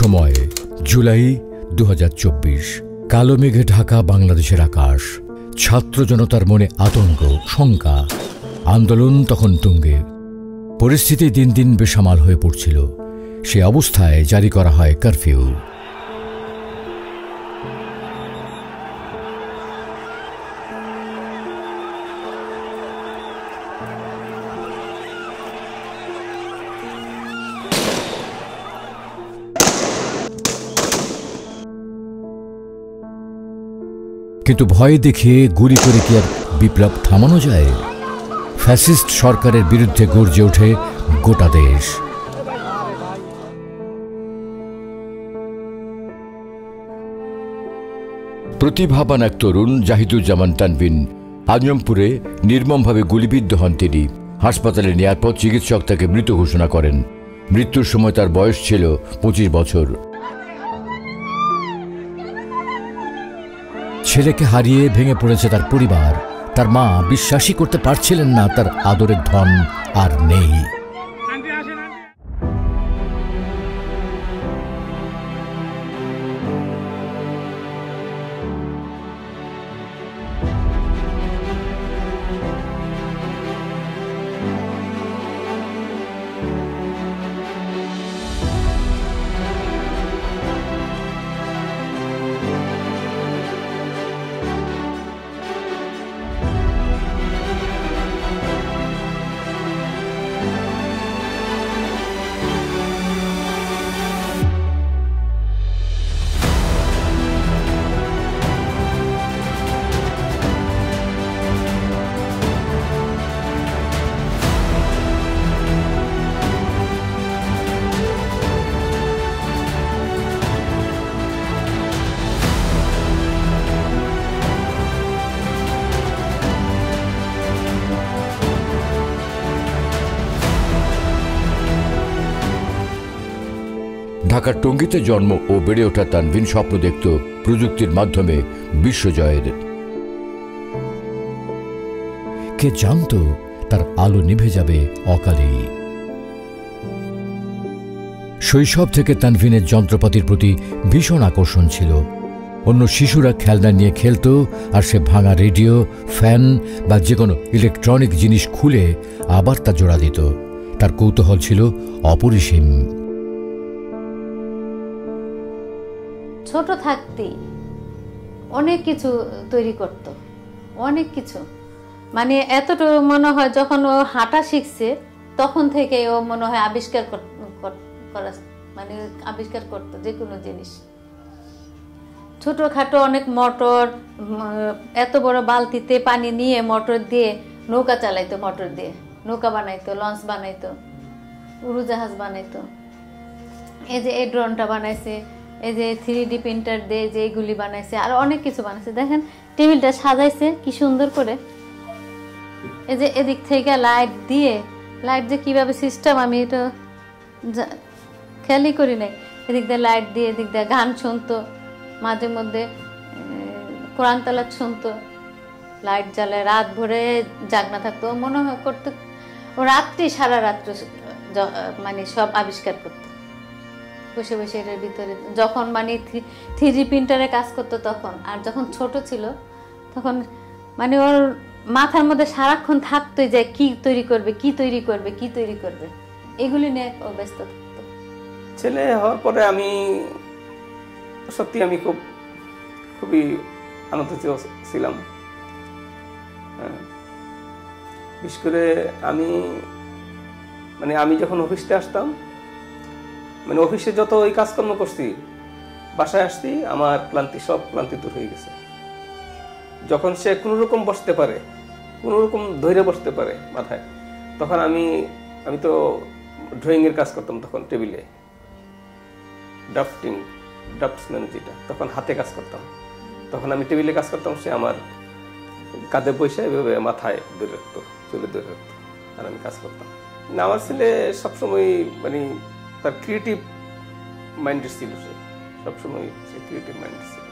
সময় জুলাই 2024, কালো মেঘে ঢাকা বাংলাদেশের আকাশ। ছাত্র জনতার মনে আতঙ্ক, শঙ্কা। আন্দোলন তখন তুঙ্গে। পরিস্থিতি দিন দিন বেসামাল হয়ে পড়ছিল। সে অবস্থায় জারি করা হয় কারফিউ। কিন্তু ভয় দেখিয়ে গুলি করে কি আর বিপ্লব থামানো যায়? ফ্যাসিস্ট সরকারের বিরুদ্ধে গর্জে ওঠে গোটা দেশ। প্রতিভাবান এক তরুণ জাহিদুজ্জামান তানভীন আজমপুরে নির্মমভাবে গুলিবিদ্ধ হন। তিনি হাসপাতালে নেয়ার পর চিকিৎসক তাকে মৃত ঘোষণা করেন। মৃত্যুর সময় তার বয়স ছিল 25 বছর। ছেলেকে হারিয়ে ভেঙে পড়েছে তার পরিবার। তার মা বিশ্বাসই করতে পারছিলেন না তার আদরের ধন আর নেই। ঢাকার টঙ্গীতে জন্ম ও বেড়ে ওঠা তানভীন স্বপ্ন দেখত প্রযুক্তির মাধ্যমে বিশ্বজয়ের। কে জানত তার আলো নিভে যাবে অকালেই। শৈশব থেকে তানভীনের যন্ত্রপাতির প্রতি ভীষণ আকর্ষণ ছিল। অন্য শিশুরা খেলনা নিয়ে খেলত, আর সে ভাঙা রেডিও, ফ্যান বা যে কোনো ইলেকট্রনিক জিনিস খুলে আবার তা জোড়া দিত। তার কৌতূহল ছিল অপরিসীম। ছোট থাকতেই অনেক কিছু তৈরি করত, অনেক কিছু। মানে এতটা মনে হয় যখন ও হাঁটা শিখছে তখন থেকে ও মনে হয় আবিষ্কার করা, মানে আবিষ্কার করতো যে কোনো জিনিস। ছোটখাটো অনেক মোটর, এত বড় বালতিতে পানি নিয়ে মোটর দিয়ে নৌকা চালাইতো, মোটর দিয়ে নৌকা বানাইতো, লঞ্চ বানাইতো, উড়োজাহাজ বানাইতো। এই যে এই ড্রোনটা বানাইছে, এই যে 3D প্রিন্টার দিয়ে যে এগুলি বানাইছে, আর অনেক কিছু বানাইছে। দেখেন টেবিলটা সাজাইছে কি সুন্দর করে। এই যে এদিক থেকে লাইট দিয়ে, লাইট যে কিভাবে সিস্টেম আমি এটা খেয়ালই করি নাই। এদিক দিয়ে লাইট দিয়ে, এদিক দিয়ে গান শুনতো, মাঝে মধ্যে কোরআন তেলাওয়াত শুনতো, লাইট জ্বালায় রাত ভরে জাগনা থাকতো। মনে হয় করতো ও রাত্রি, সারা রাত্র মানে সব আবিষ্কার করতো বসে বসে এটার ভিতরে। যখন মানে 3D প্রিন্টারে কাজ করতো তখন, আর যখন ছোট ছিল তখন মানে ওর মাথার মধ্যে সারাক্ষণ থাকতোই যে কি তৈরি করবে, কি তৈরি করবে, কি তৈরি করবে, এগুলি নিয়ে ও ব্যস্ত থাকতো। ছেলে হওয়ার পরে আমি সত্যি আমি খুবই আনন্দিত ছিলাম। বিশেষ করে আমি যখন অফিসে আসতাম, মানে অফিসে যত ওই কাজকর্ম করছি, বাসায় আসছি আমার সব ক্লান্তি দূর হয়ে গেছে। যখন সে কোনো রকম বসতে পারে, কোনো রকম ধৈর্য বসতে পারে মাথায়, তখন আমি তো ড্রয়িং এর কাজ করতাম তখন টেবিলে, ড্রাফটসম্যান যেটা, তখন হাতে কাজ করতাম। তখন আমি টেবিলে কাজ করতাম, সে আমার কাঁধে বসে এভাবে মাথায় ধরে রাখতো, চুলে ধরে রাখতো, আর আমি কাজ করতাম। না, আমার ছেলে সবসময় মানে তার ক্রিয়েটিভ মাইন্ডেড ছিল, সে সবসময় সে ক্রিয়েটিভ মাইন্ডেড ছিল।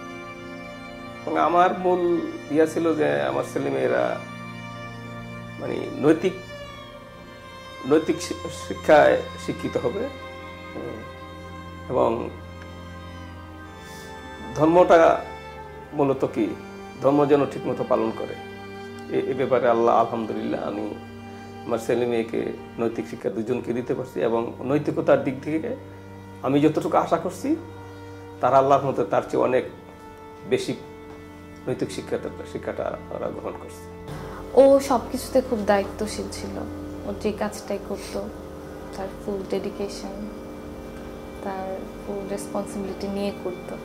এবং আমার মূল ইয়া ছিল যে আমার ছেলেমেয়েরা মানে নৈতিক শিক্ষায় শিক্ষিত হবে এবং ধর্মটা মূলত কি, ধর্ম যেন ঠিকমতো পালন করে, এ ব্যাপারে আল্লাহ আলহামদুলিল্লাহ আমি আমার ছেলে মেয়েকে নৈতিক শিক্ষা দুজনকে দিতে পারছি। এবং নৈতিকতার দিক থেকে আমি যতটুকু আশা করছি তারা আল্লাহর মতো তার চেয়ে অনেক বেশি নৈতিক শিক্ষাটা ওরা গ্রহণ করছে। ও সব কিছুতে খুব দায়িত্বশীল ছিল, ও যে কাজটাই করতো তার ফুল ডেডিকেশন, তার ফুল রেসপন্সিবিলিটি নিয়ে করতো।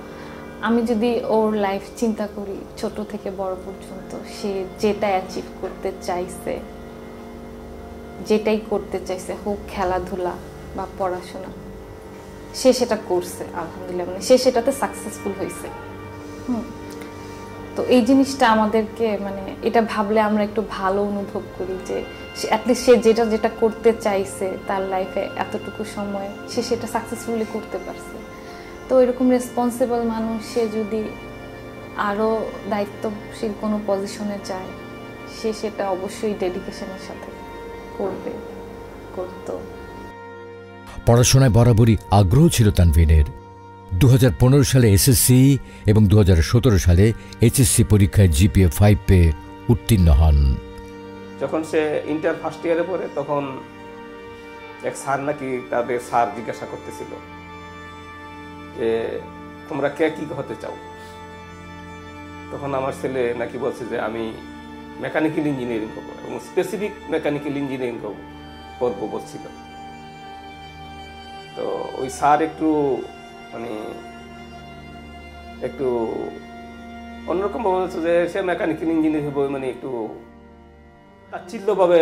আমি যদি ওর লাইফ চিন্তা করি ছোট থেকে বড় পর্যন্ত, সে যেটা অ্যাচিভ করতে চাইছে, যেটাই করতে চাইছে, হোক খেলাধুলা বা পড়াশোনা, সে সেটা করছে আলহামদুলিল্লাহ, মানে সে সেটাতে সাকসেসফুল হয়েছে। তো এই জিনিসটা আমাদেরকে মানে এটা ভাবলে আমরা একটু ভালো অনুভব করি যে অ্যাটলিস্ট সে যেটা করতে চাইছে তার লাইফে এতটুকু সময় সে সেটা সাকসেসফুলি করতে পারছে। তো এরকম রেসপন্সিবল মানুষ সে যদি আরও দায়িত্বশীল কোনো পজিশনে যায়, সে সেটা অবশ্যই ডেডিকেশনের সাথে করতো। পড়াশোনায় বরাবরই আগ্রহ ছিল তানভীনের। 2015 সালে এসএসসি এবং 2017 সালে এইচএসসি পরীক্ষায় জিপিএ 5 পেয়ে উত্তীর্ণ হন। যখন সে ইন্টার ফার্স্ট ইয়ারে পড়ে তখন এক স্যার নাকি তাদের স্যার জিজ্ঞাসা করতেছিল যে তোমরা কে কি হতে চাও। তখন আমার ছেলে নাকি বলছে যে আমি মেকানিক্যাল ইঞ্জিনিয়ারিং করবো এবং স্পেসিফিক মেকানিক্যাল ইঞ্জিনিয়ারিং করবো বলছিল। তো ওই স্যার একটু মানে একটু অন্যরকম ভাবে বলছে যে সে মেকানিক্যাল ইঞ্জিনিয়ার হবে, মানে একটু তাচ্ছিল্যভাবে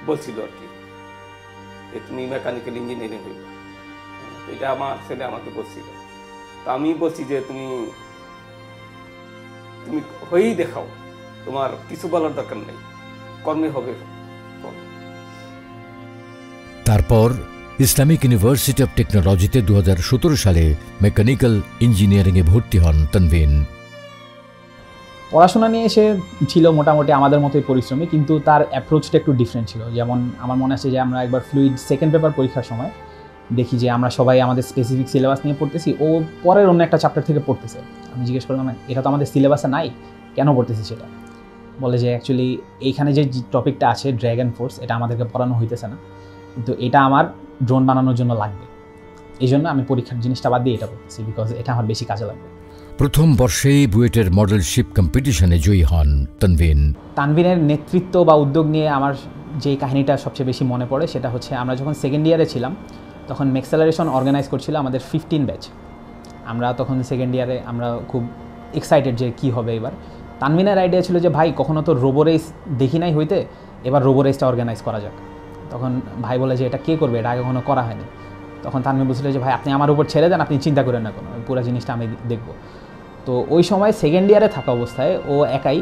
বলছিল আর কি, তুমি মেকানিক্যাল ইঞ্জিনিয়ারিং হইবে, এটা আমার ছেলে আমাকে বলছিল। তো আমি বলছি যে তুমি হয়েই দেখাও, তোমার কিছু বলার দরকার নেই, কর্মে হবে। তারপর ইসলামিক ইউনিভার্সিটি অব টেকনোলজিতে 2017 সালে মেকানিক্যাল ইঞ্জিনিয়ারিংয়ে ভর্তি হন তানভীন। পড়াশোনা নিয়ে সে ছিল মোটামুটি আমাদের মতোই পরিশ্রমী, কিন্তু তার অ্যাপ্রোচটা একটু ডিফারেন্ট ছিল। যেমন আমার মনে আছে যে আমরা একবার ফ্লুইড সেকেন্ড পেপার পরীক্ষার সময় দেখি যে আমরা সবাই আমাদের স্পেসিফিক সিলেবাস নিয়ে পড়তেছি, ও পরের অন্য একটা চ্যাপ্টার থেকে পড়তেছে। আমি জিজ্ঞেস করলাম এটা তো আমাদের সিলেবাসে নাই, কেন পড়তেছি সেটা? বলে যে অ্যাকচুয়ালি এইখানে যে টপিকটা আছে ড্র্যাগন ফোর্স, এটা আমাদেরকে পড়ানো হইতেছে না, কিন্তু এটা আমার ড্রোন বানানোর জন্য লাগবে, এই জন্য আমি পরীক্ষার জিনিসটা বাদ দিয়ে এটা পড়তেছি, বিকজ এটা আমার বেশি কাজে লাগবে। প্রথম বর্ষেই বুয়েটের মডেলশিপ কম্পিটিশনে জয়ী হন তানভীন। তানভীনের নেতৃত্ব বা উদ্যোগ নিয়ে আমার যে কাহিনীটা সবচেয়ে বেশি মনে পড়ে সেটা হচ্ছে আমরা যখন সেকেন্ড ইয়ারে ছিলাম তখন মেক্সেলারেশন অর্গানাইজ করছিল আমাদের 15 ব্যাচ। আমরা তখন সেকেন্ড ইয়ারে আমরা খুব এক্সাইটেড যে কী হবে এবার। তানভীনের আইডিয়া ছিল যে ভাই কখনো তো রোবো রেস দেখি নাই হইতে, এবার রোবো রেসটা অর্গানাইজ করা যাক। তখন ভাই বলে যে এটা কে করবে, এটা আগে কখনো করা হয়নি। তখন তানভীর বলছিল যে ভাই আপনি আমার উপর ছেড়ে দেন, আপনি চিন্তা করেন না কোনো, পুরো জিনিসটা আমি দেখব। তো ওই সময় সেকেন্ড ইয়ারে থাকা অবস্থায় ও একাই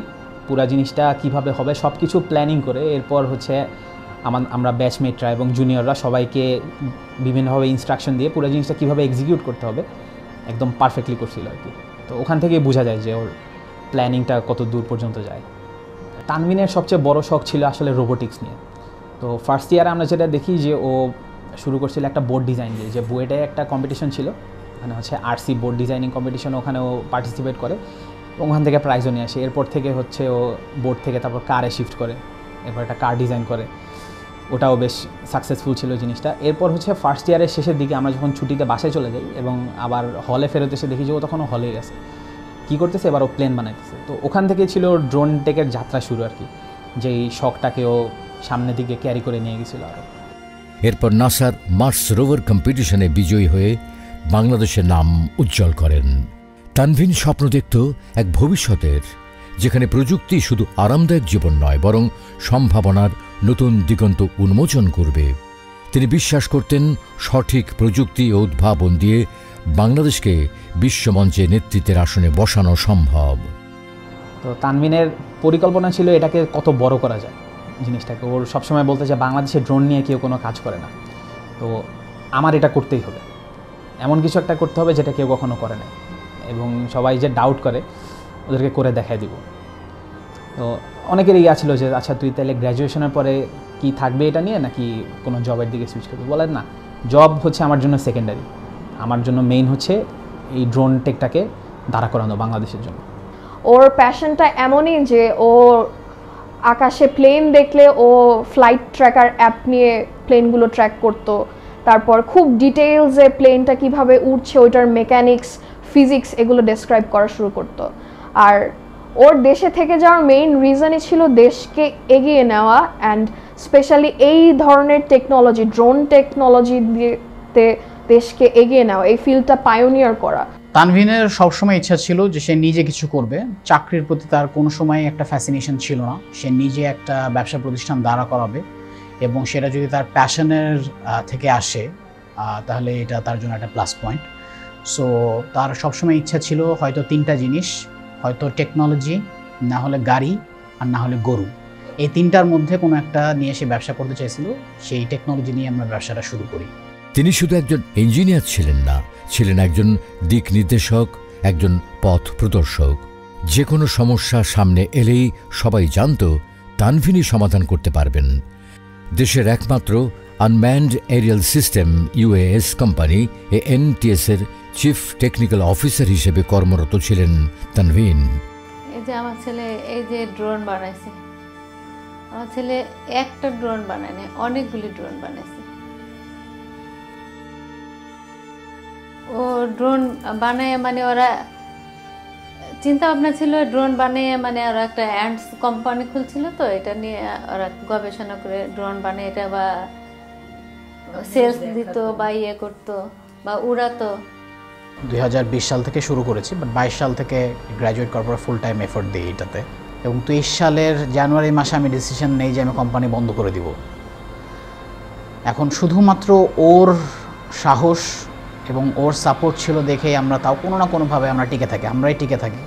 পুরো জিনিসটা কিভাবে হবে সব কিছু প্ল্যানিং করে, এরপর হচ্ছে আমরা ব্যাচমেটরা এবং জুনিয়ররা সবাইকে বিভিন্নভাবে ইনস্ট্রাকশন দিয়ে পুরো জিনিসটা কীভাবে এক্সিকিউট করতে হবে একদম পারফেক্টলি করছিল আর কি। তো ওখান থেকেই বোঝা যায় যে ওর প্ল্যানিংটা কত দূর পর্যন্ত যায়। তানভীনের সবচেয়ে বড় শখ ছিল আসলে রোবোটিক্স নিয়ে। তো ফার্স্ট ইয়ারে আমরা যেটা দেখি যে ও শুরু করছিল একটা বোর্ড ডিজাইন দিয়ে, যে বুয়েটে একটা কম্পিটিশন ছিল, ওখানে হচ্ছে আরসি বোর্ড ডিজাইনিং কম্পিটিশন, ওখানে ও পার্টিসিপেট করে এবং ওখান থেকে প্রাইজও নিয়ে আসে। এরপর থেকে হচ্ছে ও বোর্ড থেকে তারপর কারে শিফট করে, এরপর একটা কার ডিজাইন করে, ওটাও বেশ সাকসেসফুল ছিল জিনিসটা। এরপর হচ্ছে ফার্স্ট ইয়ারের শেষের দিকে আমরা যখন ছুটিতে বাসায় চলে যাই এবং আবার হলে ফেরত এসে দেখি যে ও তখনও হলে গেছে, কী করতেছে এবার ও প্লেন বানাইতেছে। তো ওখান থেকে ছিল ড্রোন টেকের যাত্রা শুরু আর কি, যেই শখটাকে ও সামনের দিকে ক্যারি করে নিয়ে গেছিল আরও। এরপর নাসার মার্স রোভার কম্পিটিশনে বিজয়ী হয়ে বাংলাদেশের নাম উজ্জ্বল করেন। তানভীন স্বপ্ন দেখত এক ভবিষ্যতের, যেখানে প্রযুক্তি শুধু আরামদায়ক জীবন নয় বরং সম্ভাবনার নতুন দিগন্ত উন্মোচন করবে। তিনি বিশ্বাস করতেন সঠিক প্রযুক্তি ও উদ্ভাবন দিয়ে বাংলাদেশকে বিশ্বমঞ্চে নেতৃত্বের আসনে বসানো সম্ভব। তো তানভীনের পরিকল্পনা ছিল এটাকে কত বড় করা যায় জিনিসটাকে। ওর সবসময় বলতে যে বাংলাদেশে ড্রোন নিয়ে কেউ কোনো কাজ করে না, তো আমার এটা করতেই হবে, এমন কিছু একটা করতে হবে যেটা কেউ কখনো করে না, এবং সবাই যে ডাউট করে ওদেরকে করে দেখাই দিব। তো অনেকের ইয়া ছিল যে আচ্ছা তুই তাহলে গ্র্যাজুয়েশনের পরে কি থাকবে এটা নিয়ে, নাকি কোনো জবের দিকে সুইচ করবি? বলেন না, জব হচ্ছে আমার জন্য সেকেন্ডারি, আমার জন্য মেইন হচ্ছে এই ড্রোন টেকটাকে দাঁড়া করানো বাংলাদেশের জন্য। ওর প্যাশনটা এমনই যে ও আকাশে প্লেন দেখলে ও ফ্লাইট ট্র্যাকার অ্যাপ নিয়ে প্লেনগুলো ট্র্যাক করতো, তারপর খুব ডিটেইলসে প্লেনটা কিভাবে উড়ছে ওইটার মেকানিক্স, ফিজিক্স এগুলো ডেসক্রাইব করা শুরু করতো। আর ওর দেশে থেকে যাওয়ার মেইন রিজনই ছিল দেশকে এগিয়ে নেওয়া, অ্যান্ড স্পেশালি এই ধরনের টেকনোলজি, ড্রোন টেকনোলজি দিতে দেশকে এগিয়ে নেওয়া, এই ফিল্ডটা পায়োনিয়ার করা। তানভিনের সবসময় ইচ্ছা ছিল যে সে নিজে কিছু করবে, চাকরির প্রতি তার কোনো সময় একটা ফ্যাসিনেশন ছিল না। সে নিজে একটা ব্যবসা প্রতিষ্ঠান দাঁড়া করাবে এবং সেটা যদি তার প্যাশনের থেকে আসে তাহলে এটা তার জন্য একটা প্লাস পয়েন্ট। সো তার সবসময় ইচ্ছা ছিল হয়তো 3টা জিনিস, হয়তো টেকনোলজি, না হলে গাড়ি, আর না হলে গরু। এই 3টার মধ্যে কোনো একটা নিয়ে সে ব্যবসা করতে চাইছিল। সেই টেকনোলজি নিয়ে আমরা ব্যবসাটা শুরু করি। তিনি শুধু একজন ইঞ্জিনিয়ার ছিলেন না, ছিলেন একজন দিক নির্দেশক, একজন পথ প্রদর্শক। যে কোনো সমস্যা সামনে এলেই সবাই জানত তানভিনই সমাধান করতে পারবেন। দেশের একমাত্র unmanned Arial system UAS company ANTS এর চিফ টেকনিক্যাল অফিসার হিসেবে কর্মরত ছিলেন তানভিন। এই যে আমার ছেলে এই যে ড্রোন বানাইছে, আমার ছেলে একটা ড্রোন বানায়নি, অনেকগুলি ড্রোন বানাইছে। ও ড্রোন বানায় মানে ওরা চিন্তা ভাবনা ছিল ড্রোন বানিয়ে মানে ওরা একটা অ্যান্ডস কোম্পানি খুলছিল, তো এটা নিয়ে ওরা গবেষণা করে ড্রোন বানিয়ে এটা বা সেলস দিত বা ইয়ে করতো বা উড়াতো। 2020 সাল থেকে শুরু করেছি, বাট 22 সাল থেকে গ্র্যাজুয়েট করার পর ফুল টাইম এফোর্ট দিই এটাতে। এবং 23 সালের জানুয়ারি মাসে আমি ডিসিশন নেই যে আমি কোম্পানি বন্ধ করে দিব। এখন শুধুমাত্র ওর সাহস এবং ওর সাপোর্ট ছিল দেখেই আমরা তাও কোনো না কোনোভাবে আমরা টিকে থাকি, আমরাই টিকে থাকি।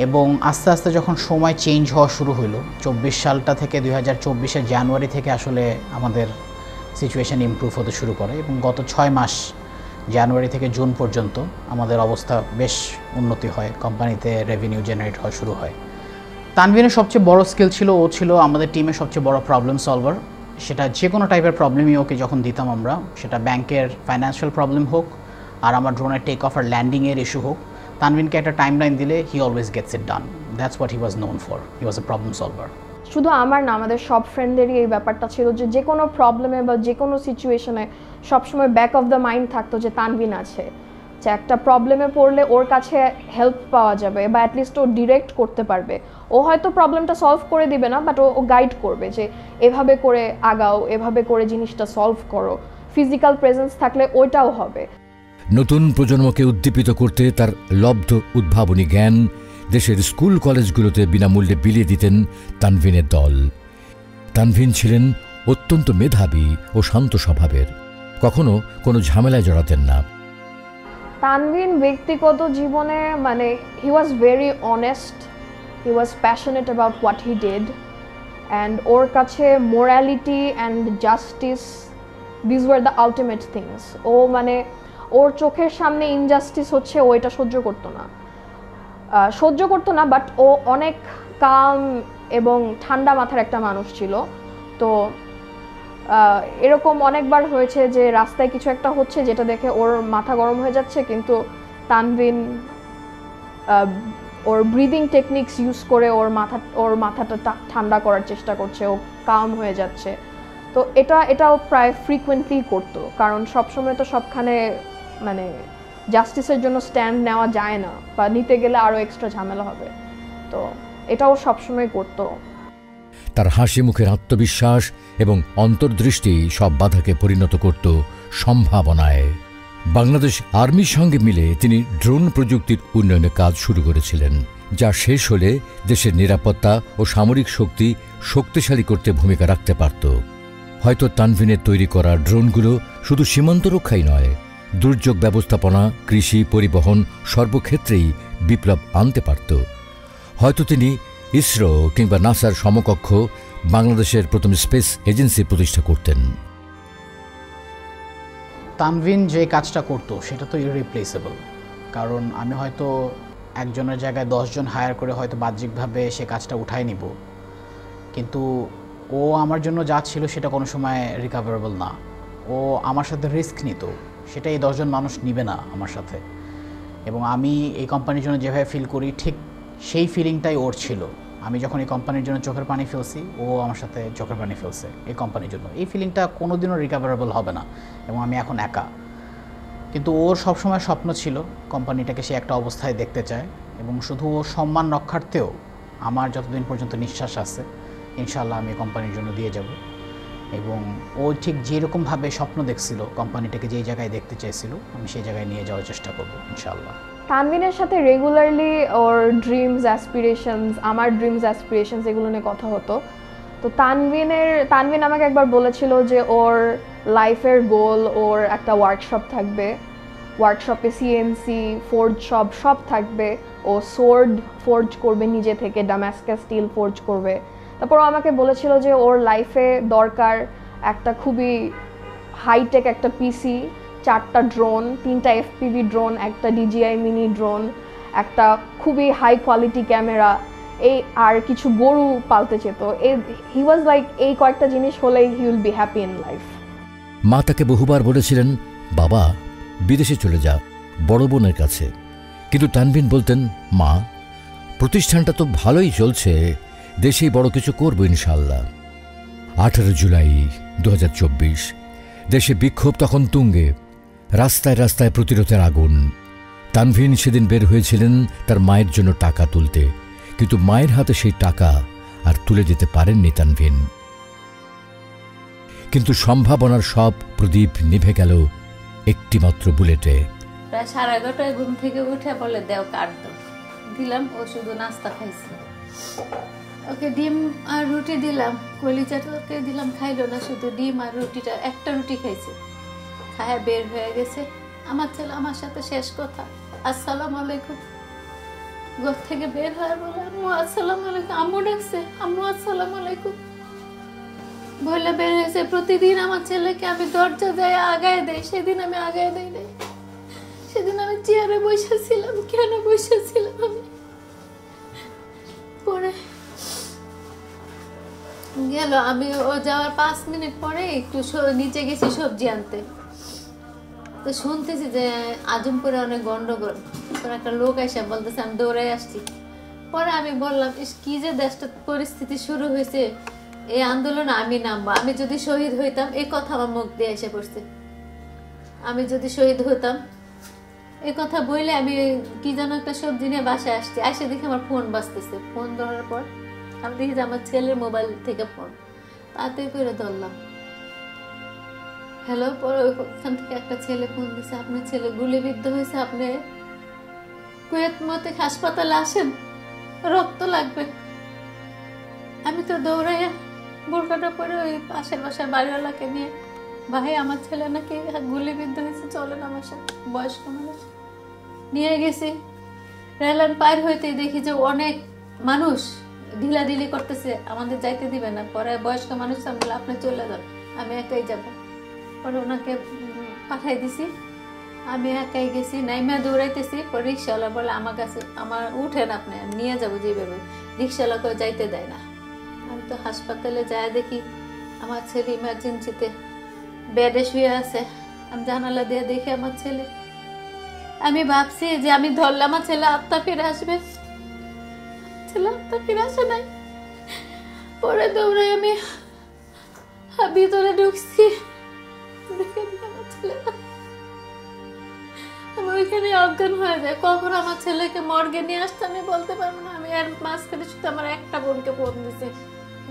এবং আস্তে আস্তে যখন সময় চেঞ্জ হওয়া শুরু হলো 24 সালটা থেকে 2024-এর জানুয়ারি থেকে আসলে আমাদের সিচুয়েশান ইমপ্রুভ হতে শুরু করে এবং গত 6 মাস জানুয়ারি থেকে জুন পর্যন্ত আমাদের অবস্থা বেশ উন্নতি হয়, কোম্পানিতে রেভিনিউ জেনারেট হওয়া শুরু হয়। তানভিনের সবচেয়ে বড় স্কিল ছিল ও ছিল আমাদের টিমের সবচেয়ে বড় প্রবলেম সলভার। সেটা যে কোনো টাইপের প্রবলেমই ওকে যখন দিতাম আমরা, সেটা ব্যাংকের ফাইন্যান্সিয়াল প্রবলেম হোক আর আমার ড্রোনের টেক অফ আর ল্যান্ডিংয়ের ইস্যু হোক, তানভিনকে একটা টাইমলাইন দিলে he always gets it done. That's what he was known for, he was a problem solver. শুধু আমার না, আমাদের সব ফ্রেন্ডদেরই এই ব্যাপারটা ছিল যে যে কোনো প্রবলেমে বা যে কোনো সিচুয়েশনে সবসময় ব্যাক অফ দ্য মাইন্ড থাকতো যে তানভিন আছে, যে একটা প্রবলেমে পড়লে ওর কাছে হেল্প পাওয়া যাবে বা অ্যাটলিস্ট ও ডিরেক্ট করতে পারবে। ও হয়তো প্রবলেমটা সলভ করে দিবে না, বাট ও গাইড করবে যে এভাবে করে আগাও, এভাবে করে জিনিসটা সলভ করো। ফিজিক্যাল প্রেজেন্স থাকলে ওইটাও হবে। নতুন প্রজন্মকে উদ্দীপিত করতে তার লব্ধ উদ্ভাবনী জ্ঞান দেশের স্কুল কলেজগুলোতে বিনামূল্যে বিলিয়ে দিতেন তানভিনের দল। তানভিন ছিলেন অত্যন্ত মেধাবী ও শান্ত স্বভাবের, কখনো কোনো ঝামেলায় জড়াতেন না। তানভিন ব্যক্তিগত জীবনে মানে he was very honest, he was passionate about what he did, and ওর কাছে morality and justice, this were the ultimate things. ও মানে ওর চোখের সামনে ইনজাস্টিস হচ্ছে ও এটা সহ্য করতো না, বাট ও অনেক কাম এবং ঠান্ডা মাথার একটা মানুষ ছিল। তো এরকম অনেকবার হয়েছে যে রাস্তায় কিছু একটা হচ্ছে যেটা দেখে ওর মাথা গরম হয়ে যাচ্ছে, কিন্তু তানভিন ওর ব্রিদিং টেকনিক্স ইউজ করে ওর মাথাটা ঠান্ডা করার চেষ্টা করছে, ও কাম হয়ে যাচ্ছে। তো এটাও প্রায় ফ্রিকুয়েন্টলি করতো, কারণ সবসময় তো সবখানে মানে জাস্টিসের জন্য স্ট্যান্ড নেওয়া যায় না, বা নিতে গেলে আরও এক্সট্রা ঝামেলা হবে। তো এটাও সবসময় করতো। তার হাসি মুখের আত্মবিশ্বাস এবং অন্তর্দৃষ্টি সব বাধাকে পরিণত করত সম্ভাবনায়। বাংলাদেশ আর্মির সঙ্গে মিলে তিনি ড্রোন প্রযুক্তির উন্নয়নের কাজ শুরু করেছিলেন, যা শেষ হলে দেশের নিরাপত্তা ও সামরিক শক্তি শক্তিশালী করতে ভূমিকা রাখতে পারত। হয়তো তানভিনের তৈরি করা ড্রোনগুলো শুধু সীমান্ত রক্ষাই নয়, দুর্যোগ ব্যবস্থাপনা, কৃষি, পরিবহন সর্বক্ষেত্রেই বিপ্লব আনতে পারত। হয়তো তিনি ইসরো কিংবা নাসার সমকক্ষ বাংলাদেশের প্রথম স্পেস এজেন্সি প্রতিষ্ঠা করতেন। তানভিন যে কাজটা করতো সেটা তো ইররিপ্লেসেবল, কারণ আমি হয়তো একজনের জায়গায় 10 জন হায়ার করে হয়তো বাহ্যিকভাবে সে কাজটা উঠায় নিব, কিন্তু ও আমার জন্য যা ছিল সেটা কোনো সময় রিকাভারেবল না। ও আমার সাথে রিস্ক নিত, সেটা এই 10 জন মানুষ নিবে না আমার সাথে। এবং আমি এই কোম্পানির জন্য যেভাবে ফিল করি ঠিক সেই ফিলিংটাই ওর ছিল। আমি যখন এই কোম্পানির জন্য চোখের পানি ফেলছি, ও আমার সাথে চোখের পানি ফেলছে এই কোম্পানির জন্য। এই ফিলিংটা কোনোদিনও রিকভারেবল হবে না, এবং আমি এখন একা। কিন্তু ওর সবসময় স্বপ্ন ছিল কোম্পানিটাকে সে একটা অবস্থায় দেখতে চায়, এবং শুধু ও সম্মান রক্ষার্থেও আমার যতদিন পর্যন্ত নিঃশ্বাস আছে ইনশাআল্লাহ আমি কোম্পানির জন্য দিয়ে যাব। এবং ও ঠিক যেরকমভাবে স্বপ্ন দেখছিল কোম্পানিটাকে যেই জায়গায় দেখতে চাইছিল, আমি সেই জায়গায় নিয়ে যাওয়ার চেষ্টা করব ইনশাআল্লাহ। তানভিনের সাথে রেগুলারলি ওর ড্রিমস অ্যাসপিরেশনস, আমার ড্রিমস অ্যাসপিরেশনস এগুলো নিয়ে কথা হতো। তো তানভিন আমাকে একবার বলেছিল যে ওর লাইফের গোল ওর একটা ওয়ার্কশপ থাকবে, ওয়ার্কশপে সিএনসি ফোর্জ সব থাকবে, ও সোর্ড ফোর্জ করবে নিজে থেকে, ডামাস্কাস স্টিল ফোর্জ করবে। তারপর ও আমাকে বলেছিল যে ওর লাইফে দরকার একটা খুবই হাইটেক একটা পিসি, 4টা ড্রোন, 3টা FPV ড্রোন, একটা DJI মিনি ড্রোন, একটা খুবই হাই কোয়ালিটি ক্যামেরা, এই আর কিছু গরু পালতে চেত। হি ওয়াজ লাইক এই কয়েকটা জিনিস হলেই he will be happy in life. মা তাকে বহুবার বলেছিলেন, বাবা বিদেশে চলে যা বড় বোনের কাছে। কিন্তু তানভিন বলতেন, মা প্রতিষ্ঠানটা তো ভালোই চলছে, দেশেই বড় কিছু করবো ইনশাল্লাহ। 18 জুলাই 2024, দেশে বিক্ষোভ তখন তুঙ্গে, রাস্তায় রাস্তায় প্রতিরোধের আগুন। তানভিন সেদিন বের হয়েছিলেন তার মায়ের জন্য টাকা তুলতে, কিন্তু মায়ের হাতে সেই টাকা আর তুলে দিতে পারেননি তানভিন। কিন্তু সম্ভাবনার সব প্রদীপ নিভে গেল একটিমাত্র বুলেটে। প্রায় 11:30 ঘুম থেকে উঠে বলে, দেও কাট দাও। দিলাম, ও শুধু নাস্তা খাইছে। ওকে ডিম আর রুটি দিলাম, কলিজাটাকে দিলাম, খাইলো না, শুধু ডিম আর রুটিটা, একটা রুটি খাইছে। খায়া বের হয়ে গেছে। আমার ছেলে আমার সাথে শেষ কথা, আসসালামু আলাইকুম। ঘর থেকে বের হয়ে বলে, আম্মু আসসালামু আলাইকুম। আম্মু ডাকছে, আম্মু আসসালামু আলাইকুম বলে বের হয়েছে। প্রতিদিন আমার ছেলেকে আমি দরজা দেয় আগায় দেয়, সেদিন আমি আগায় দেই নাই। সেদিন আমি চেয়ারে বসেছিলাম, কেন বসেছিলাম আমি? পরে গেল, আমি ও যাওয়ার 5 মিনিট পরে একটু নিচে গেছি সবজি আনতে। তো শুনতেছি যে আজমপুরে অনেক গন্ডগোল, একটা লোক এসে বলতেছে, আমি দৌড়ে আসছি। পরে আমি বললাম, কি যে দেশটা পরিস্থিতি শুরু হয়েছে, এই আন্দোলনে আমি নামবো, আমি যদি শহীদ হইতাম, এই কথা আমার মুখ দিয়ে এসে পড়ছে। আমি যদি শহীদ হইতাম এই কথা বললে, আমি কি যেন একটা সবজি নিয়ে বাসায় আসছি, আসে দেখি আমার ফোন বাজতেছে। ফোন ধরার পর আমি দেখি যে আমার ছেলের মোবাইল থেকে ফোন, তাতে করে ধরলাম, হ্যালো। পরে ওইখান থেকে একটা ছেলে ফোন দিছে, আপনার ছেলে গুলিবিদ্ধ হয়েছে, আপনি কুয়েত মতে হাসপাতালে আসেন, রক্ত লাগবে। আমি তো দৌড়াইয়া বোরকাটা পরে ওই পাশের বাসার বাড়িওয়ালাকে নিয়ে, ভাই আমার ছেলে নাকি গুলিবিদ্ধ হয়েছে, চলেন আমার সাথে। বয়স্ক মানুষ নিয়ে গেছি। রেললাইন পার হইতেই দেখি যে অনেক মানুষ ঢিলাঢিলি করতেছে, আমাদের যাইতে দিবে না। পরে বয়স্ক মানুষ আমি বলে, আপনি চলে যান, আমি একাই যাব। পরে ওনাকে পাঠাই দিছি, আমি একাই গেছি, নাইমা দৌড়াইতেছি। পরে রিক্সাওয়ালা বলে, আমার কাছে আমার উঠেন, আপনি নিয়ে যাবো যেভাবে। রিক্সাওয়ালাকেও যাইতে দেয় না। আমি তো হাসপাতালে যায় দেখি আমার ছেলে ইমার্জেন্সিতে বেডে শুয়ে আছে। আমি জানালা দিয়ে দেখি আমার ছেলে। আমি ভাবছি যে আমি ধরলে আমার ছেলে আত্মা ফিরে আসবে, ছেলে আত্মা ফিরে আসে নাই। পরে দৌড়ে আমি ভিতরে ঢুকছি, আমি ওইখানে অজ্ঞান হয়ে যায়। কখন আমার ছেলেকে মর্গে নিয়ে আসতে আমি বলতে পারবো না। আমি আর মাঝখানে শুধু আমার একটা বোনকে ফোন দিছে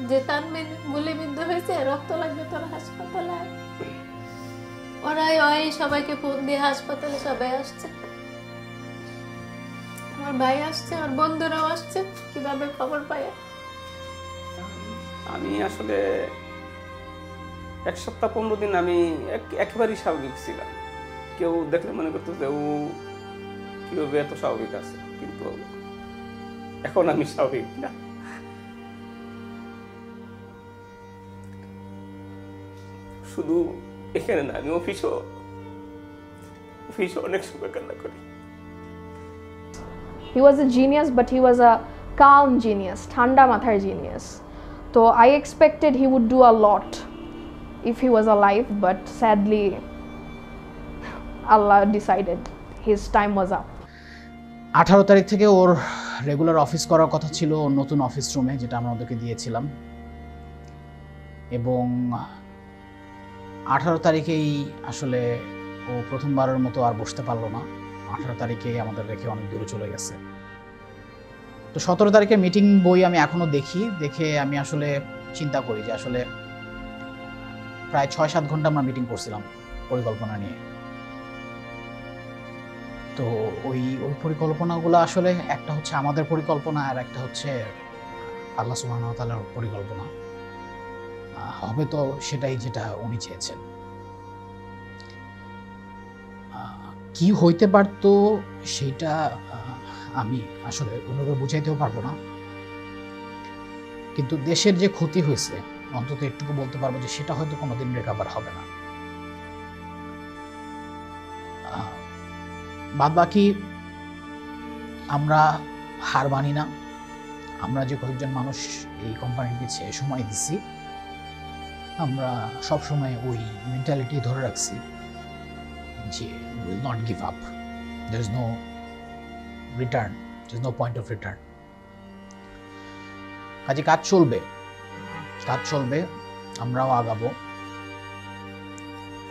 যে তানভিন গুলিবিদ্ধ হয়েছে, রক্ত লাগবে, তোর হাসপাতালে আয়। ওরাই ওই সবাইকে ফোন দিয়ে হাসপাতালে সবাই আসছে, আমার ভাই আসছে, আমার বন্ধুরাও আসছে, কিভাবে খবর পায়। আমি আসলে 1 সপ্তাহ 15 দিন আমি একেবারেই স্বাভাবিক ছিলাম। কেউ দেখলে মনে করতো যে ও কিভাবে এত স্বাভাবিক আছে, কিন্তু এখন আমি স্বাভাবিক না। শুধু এখানে না, আমি অফিসও অনেক সময় কান্না করি। He was a genius, but he was a calm genius, ঠান্ডা মাথার genius. So I expected he would do a lot if he was alive, but sadly Allah decided his time was up. 18 তারিখ থেকে ওর regular office করার কথা ছিল ওর নতুন office রুমে, যেটা আমরা ওদেরকে দিয়েছিলাম, এবং 18 তারিখেই আসলে ও প্রথমবারের মতো আর বসতে পারলো না। 18 তারিখেই আমাদের রেখে অনেক দূরে চলে গেছে। তো 17 তারিখে মিটিং বই আমি এখনো দেখে আমি আসলে চিন্তা করি যে আসলে প্রায় 6-7 ঘন্টা আমরা মিটিং করছিলাম পরিকল্পনা নিয়ে। তো ওই পরিকল্পনাগুলো আসলে একটা হচ্ছে আমাদের পরিকল্পনা, আর একটা হচ্ছে আল্লাহ সুবহানাহু ওয়া তাআলার পরিকল্পনা। হবে তো সেটাই যেটা উনি চেয়েছেন। কি হইতে পারতো সেটা আমি আসলে ওনাকে বুঝাইতেও পারবো না, কিন্তু দেশের যে ক্ষতি হয়েছে অন্তত একটুকু বলতে পারবো যে সেটা হয়তো কোনোদিন রিকভার হবে না। বাদ বাকি আমরা হার মানি না। আমরা যে কয়েকজন মানুষ এই কোম্পানির পিছিয়ে সময় দিচ্ছি, আমরা সবসময় ওই মেন্টালিটি ধরে রাখছি যে will not give up, there is no return, there is no point of return. কাজে কাজ চলবে, আমরাও আগাবো,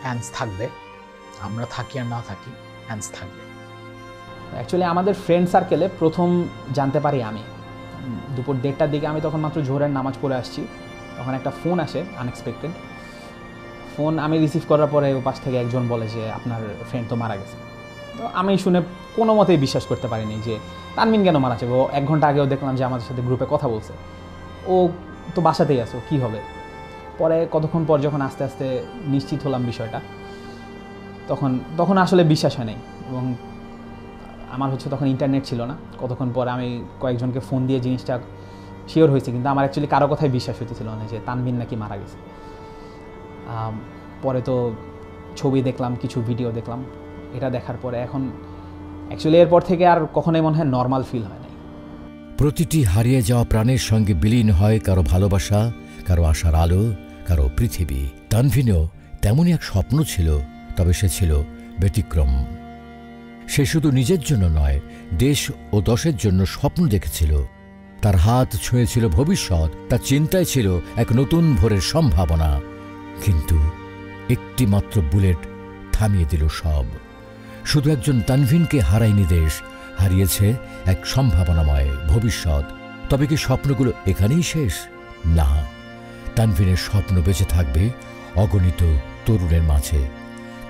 হ্যান্ডস থাকবে, আমরা থাকি আর না থাকি, হ্যান্ডস থাকবে। অ্যাকচুয়ালি আমাদের ফ্রেন্ড সার্কেলে প্রথম জানতে পারি আমি দুপুর 1:30টার দিকে। আমি তখন মাত্র জোহরের নামাজ পড়ে আসছি, তখন একটা ফোন আসে আনএক্সপেক্টেড। ফোন আমি রিসিভ করার পরে ও পাশ থেকে একজন বলে যে আপনার ফ্রেন্ড তো মারা গেছে। তো আমি শুনে কোনো মতেই বিশ্বাস করতে পারিনি যে তানভিন কেন মারা যাবে। ও 1 ঘন্টা আগেও দেখলাম যে আমাদের সাথে গ্রুপে কথা বলছে, ও তো বাসাতেই আসো, কী হবে। পরে কতক্ষণ পর যখন আস্তে আস্তে নিশ্চিত হলাম বিষয়টা, তখন আসলে বিশ্বাস হয় নাই। এবং আমার হচ্ছে তখন ইন্টারনেট ছিল না। কতক্ষণ পরে আমি কয়েকজনকে ফোন দিয়ে জিনিসটা শিওর হয়েছে, কিন্তু আমার অ্যাকচুয়ালি কারো কথাই বিশ্বাস হতেছিল না যে তানভিন নাকি মারা গেছে। পরে তো ছবি দেখলাম, কিছু ভিডিও দেখলাম। এটা দেখার পরে এখন অ্যাকচুয়ালি এরপর থেকে আর কখনোই মনে হয় নর্মাল ফিল হয় নাই। প্রতিটি হারিয়ে যাওয়া প্রাণের সঙ্গে বিলীন হয় কারো ভালোবাসা, কারো আশার আলো, কারো পৃথিবী। তানভিনও তেমনই এক স্বপ্ন ছিল, তবে সে ছিল ব্যতিক্রম। সে শুধু নিজের জন্য নয়, দেশ ও দশের জন্য স্বপ্ন দেখেছিল। তার হাত ছুঁয়েছিল ভবিষ্যৎ, তার চিন্তায় ছিল এক নতুন ভোরের সম্ভাবনা। কিন্তু একটি মাত্র বুলেট থামিয়ে দিল সব। শুধু একজন তানভিনকে হারায়নি দেশ, হারিয়েছে এক সম্ভাবনাময় ভবিষ্যৎ। তবে কি স্বপ্নগুলো এখানেই শেষ? না, তানভিনের স্বপ্ন বেঁচে থাকবে অগণিত তরুণের মাঝে।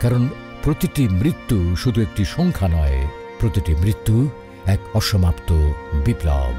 কারণ প্রতিটি মৃত্যু শুধু একটি সংখ্যা নয়, প্রতিটি মৃত্যু এক অসমাপ্ত বিপ্লব।